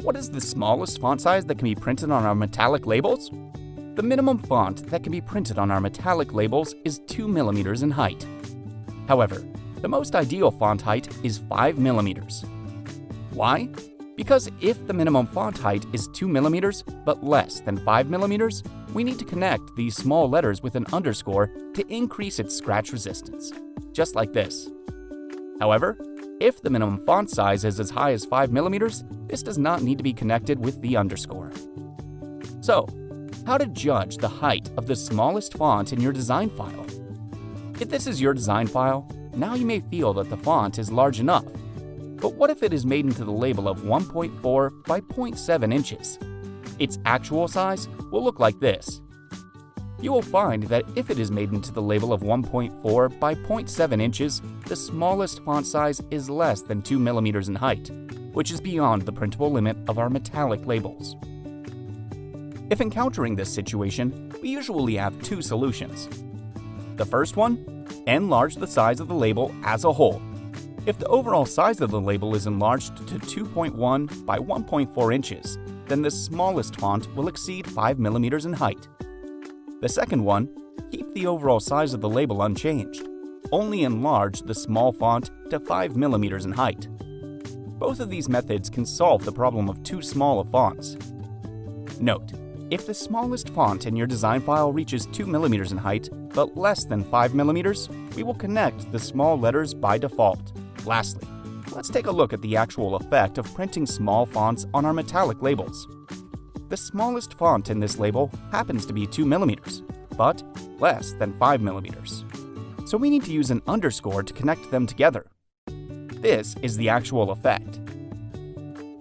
What is the smallest font size that can be printed on our metallic labels? The minimum font that can be printed on our metallic labels is 2 millimeters in height. However, the most ideal font height is 5 millimeters. Why? Because if the minimum font height is 2 millimeters but less than 5 millimeters, we need to connect these small letters with an underscore to increase its scratch resistance, just like this. However, if the minimum font size is as high as 5 millimeters, this does not need to be connected with the underscore. So, how to judge the height of the smallest font in your design file? If this is your design file, now you may feel that the font is large enough. But what if it is made into the label of 1.4 by 0.7 inches? Its actual size will look like this. You will find that if it is made into the label of 1.4 by 0.7 inches, the smallest font size is less than 2 millimeters in height, which is beyond the printable limit of our metallic labels. If encountering this situation, we usually have two solutions. The first one, enlarge the size of the label as a whole. If the overall size of the label is enlarged to 2.1 by 1.4 inches, then the smallest font will exceed 5 millimeters in height. The second one, keep the overall size of the label unchanged. Only enlarge the small font to 5 millimeters in height. Both of these methods can solve the problem of too small of fonts. Note, if the smallest font in your design file reaches 2 millimeters in height, but less than 5 millimeters, we will connect the small letters by default. Lastly, let's take a look at the actual effect of printing small fonts on our metallic labels. The smallest font in this label happens to be 2 millimeters, but less than 5 millimeters. So we need to use an underscore to connect them together. This is the actual effect.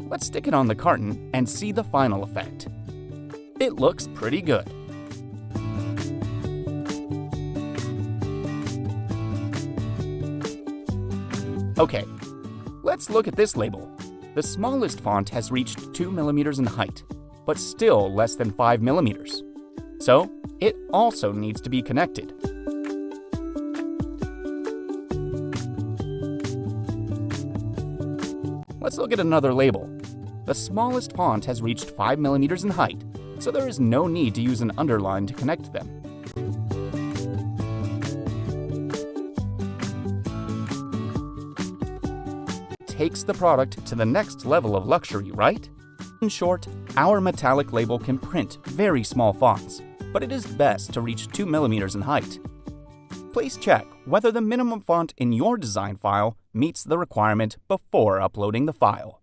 Let's stick it on the carton and see the final effect. It looks pretty good. Okay, let's look at this label. The smallest font has reached 2 millimeters in height, but still less than 5 millimeters. So, it also needs to be connected. Let's look at another label. The smallest font has reached 5 millimeters in height, so there is no need to use an underline to connect them. Takes the product to the next level of luxury, right? In short, our metallic label can print very small fonts, but it is best to reach 2 millimeters in height. Please check whether the minimum font in your design file meets the requirement before uploading the file.